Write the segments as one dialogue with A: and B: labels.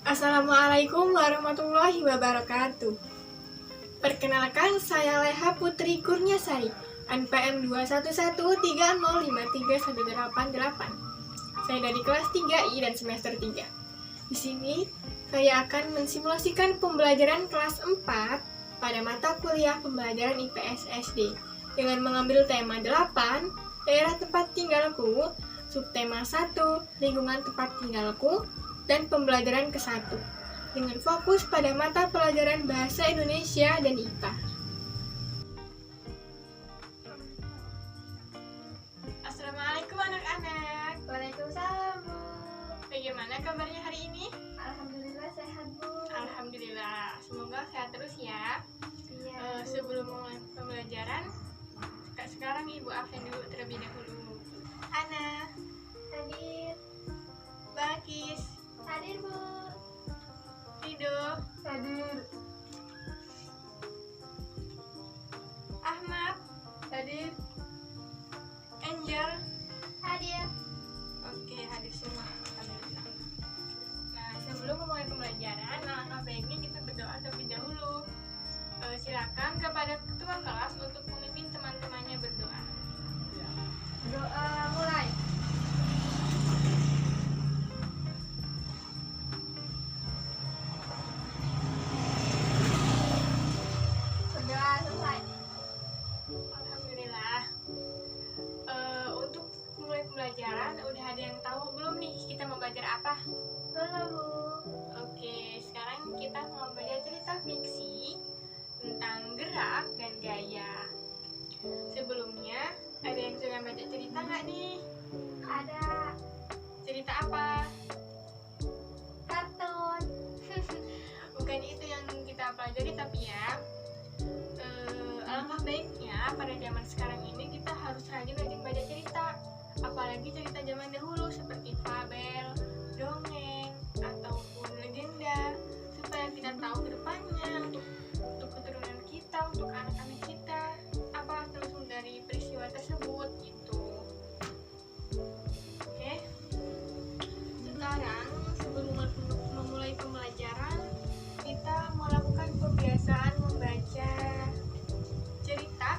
A: Assalamualaikum warahmatullahi wabarakatuh. Perkenalkan, saya Leha Putri Kurniasari, NPM 21130531888. Saya dari kelas 3I dan semester 3. Di sini, saya akan mensimulasikan pembelajaran kelas 4 pada mata kuliah pembelajaran IPS SD dengan mengambil tema 8, daerah tempat tinggalku, subtema 1, lingkungan tempat tinggalku, dan pembelajaran ke-1 dengan fokus pada mata pelajaran Bahasa Indonesia dan IPA. Assalamualaikum anak-anak.
B: Waalaikumsalam, Bu.
A: Bagaimana kabarnya hari ini?
B: Alhamdulillah sehat, Bu.
A: Alhamdulillah, semoga sehat terus ya.
B: Iya.
A: Sebelum mulai pembelajaran, sekarang Ibu absen dulu terlebih dahulu. Ana,
B: Hadir.
A: Bakis,
B: Hadir, Bu.
A: Rido,
B: Hadir.
A: Ahmad,
B: Hadir.
A: Angel.
B: Hadir.
A: Oke, hadir semua. Alhamdulillah. Nah, sebelum memulai pembelajaran, alangkah baiknya kita berdoa terlebih dahulu. Silakan kepada ketua kelas untuk memimpin teman-temannya berdoa.
B: Doa mulai. Berdoa selesai.
A: Alhamdulillah. Untuk mulai pembelajaran, udah ada yang tahu belum nih kita mau belajar apa?
B: Belum, Bu.
A: Oke, sekarang kita mau belajar cerita fiksi tentang gerak dan gaya. Sebelumnya, ada yang suka baca cerita nggak nih?
B: Ada
A: Cerita apa?
B: kartun.
A: Bukan itu yang kita pelajari, tapi ya alangkah baiknya pada zaman sekarang ini kita harus rajin-rajin baca cerita, apalagi cerita zaman dahulu seperti fabel, dongeng, ataupun legenda, supaya kita tahu ke depannya untuk keturunan kita, untuk anak-anak kita, apa terus dari peristiwa tersebut gitu. Oke, sekarang sebelum memulai pembelajaran, kita melakukan kebiasaan membaca cerita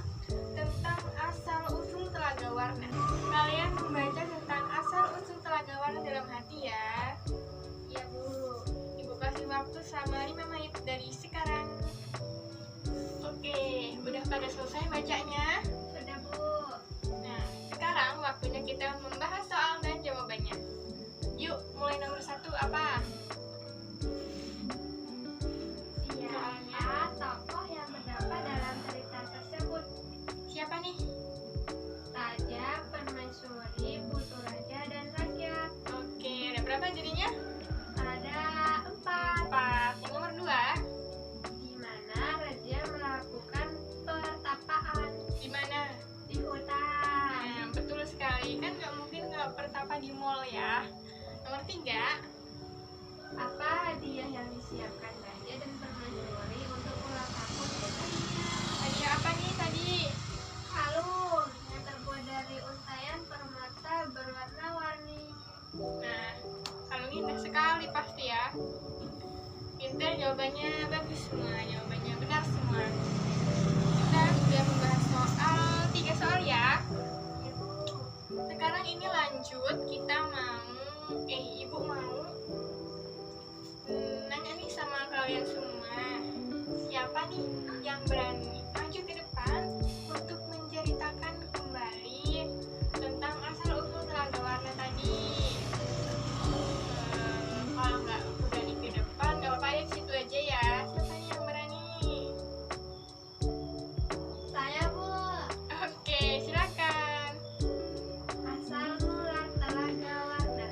A: tentang asal-usul telaga warna. Kalian membaca tentang asal-usul telaga warna dalam hati ya.
B: Iya, Bu.
A: Ibu kasih waktu selama 5 menit dari sekarang. Oke, udah pada selesai bacanya?
B: Sudah, Bu.
A: Nah, sekarang waktunya kita membahas soal dan jawabannya. Yuk, mulai nomor 1 apa?
B: Siapa tokoh yang terdapat dalam cerita tersebut?
A: Siapa nih?
B: Raja, permaisuri, putu raja, dan rakyat.
A: Oke, ada berapa jadinya?
B: Ada 4.
A: 4. Yang nomor 2?
B: Di mana raja melakukan pertapaan?
A: Di mana?
B: Di hutan.
A: Nah, betul sekali. Kan nggak mungkin nggak pertapa di mall ya. Nomor 3.
B: Apa hadiah yang disiapkan raja dan permaisuri untuk ulang tahun putrinya?
A: Hadiah apa nih tadi?
B: Kalung yang terbuat dari untaian permata berwarna-warni.
A: Nah, kalung indah sekali pasti ya. Pintar, jawabannya bagus semua. Jawabannya benar semua. Kita sudah membahas soal 3 soal ya. Sekarang ini lanjut, kita Ibu mau nanya nih sama kalian semua. Siapa nih yang berani maju ke depan untuk menceritakan kembali tentang asal-usul telaga warna tadi? Kalau nggak berani ke depan, nggak apa-apa ya, di situ aja ya. Siapa nih yang berani?
B: Saya, Bu.
A: Oke, silakan.
B: Asal mula telaga warna.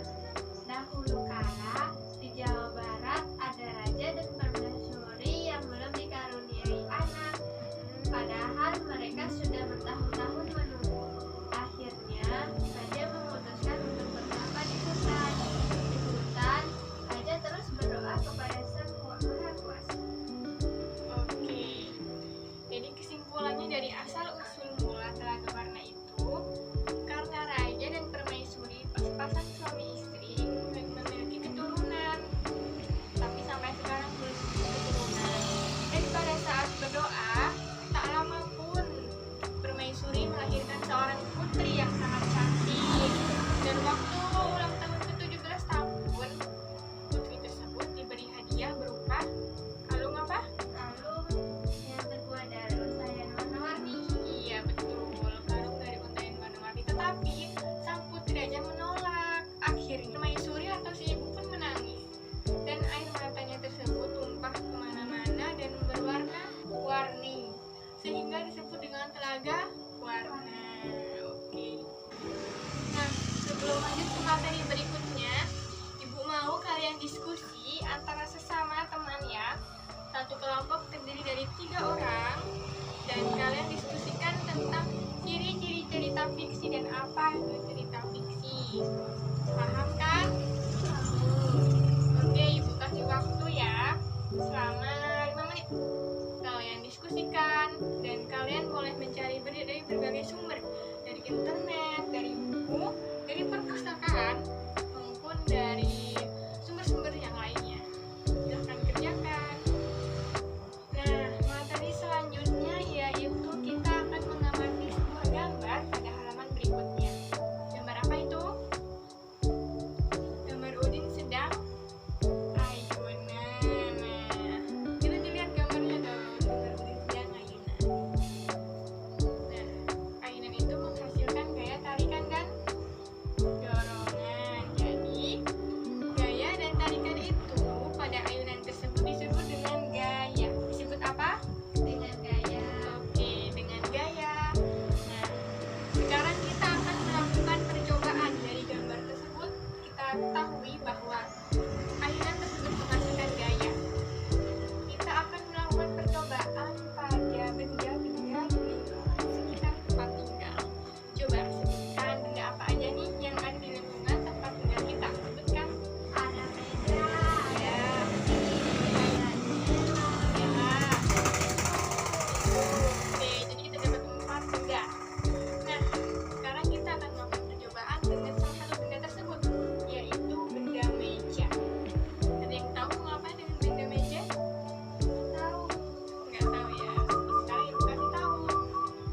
A: ketahui bahwa ayunan tersebut menghasilkan gaya. Kita akan melakukan percobaan pada benda-benda di lingkungan sekitar tempat tinggal. Coba sebutkan benda apa aja nih yang ada di lingkungan tempat tinggal kita. Sebutkan.
B: Ada meja,
A: Ya,
B: ada jendela,
A: ya. Oke, jadi kita dapat 4 benda. Nah, sekarang kita akan melakukan percobaan dengan salah satu benda tersebut, yaitu benda meja. Ada yang tahu mau ngapain dengan benda meja?
B: tahu.
A: Nggak tahu ya. Sekarang ibu kasih tahu.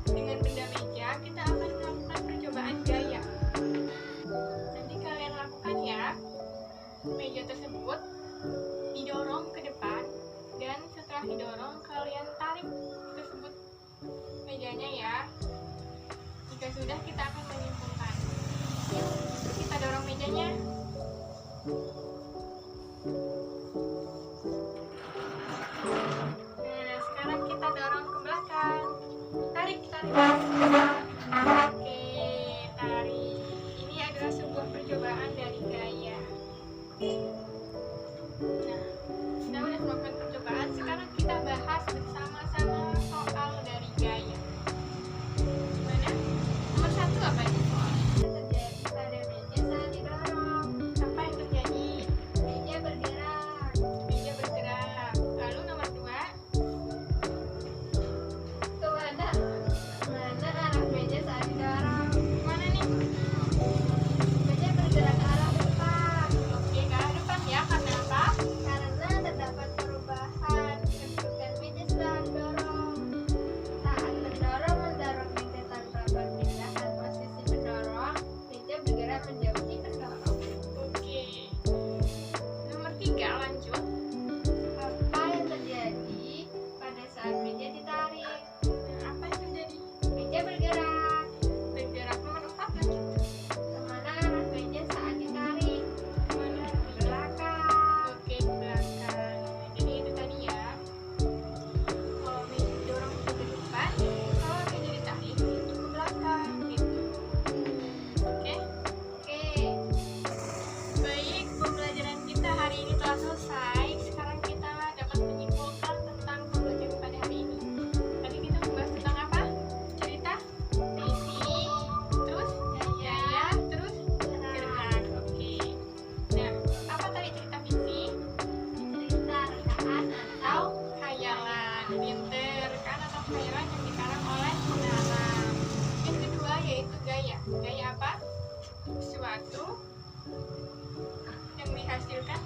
A: Dengan benda meja kita akan melakukan percobaan gaya. Nanti kalian lakukan ya. Meja tersebut didorong ke depan dan setelah didorong kalian tarik tersebut mejanya ya. Jika sudah kita akan menyimpulkan. Yuk, kita dorong mejanya. Nah, sekarang kita dorong ke belakang. Tarik, tarik. Oke, tarik. Ini adalah sebuah percobaan dari gaya. Nah, kita udah melakukan percobaan. Sekarang kita bahas bersama-sama soal dari gaya. Gimana? Nomor 1 apa itu soalnya?
B: Terjadi pada meja saat didorong.
A: Apa yang terjadi?
B: Meja bergerak.
A: Meja bergerak. Lalu nomor 2,
B: Kemana arah meja saat didorong?
A: gimana nih?
B: Meja bergerak ke arah depan.
A: Oke, ke arah depan ya. Karena apa?
B: Karena terdapat perubahan kedudukan meja setelah didorong. Saat mendorong meja tanpa perpindahan posisi pendorong, meja bergerak menjauhi pendorong.
A: Oke. Nomor 3, lanjut.
B: Apa yang terjadi pada saat meja ditarik?
A: Nah, apa yang terjadi?
B: Meja bergerak.
A: Bergerak. Nomor 4, lanjut.
B: Kemana arah meja saat ditarik?
A: Kemana?
B: Ke belakang.
A: Oke, ke belakang. Jadi itu tadi ya. Kalau meja didorong itu ke depan, kalau meja ditarik itu ke belakang gitu. Oke?
B: Oke.
A: Baik, pembelajaran kita hari ini telah selesai. Sekarang kita dapat menyimpulkan tentang pembelajaran pada hari ini. Tadi kita membahas tentang apa? Cerita, visi, terus gaya, terus gerak. Oke. Nah, apa tadi cerita visi?
B: Cerita rekaan atau
A: Atau khayalan. Pinter kan, atau khayalan yang dikarang oleh pengarang. Yang kedua yaitu gaya. Gaya apa? Sesuatu yang dihasilkan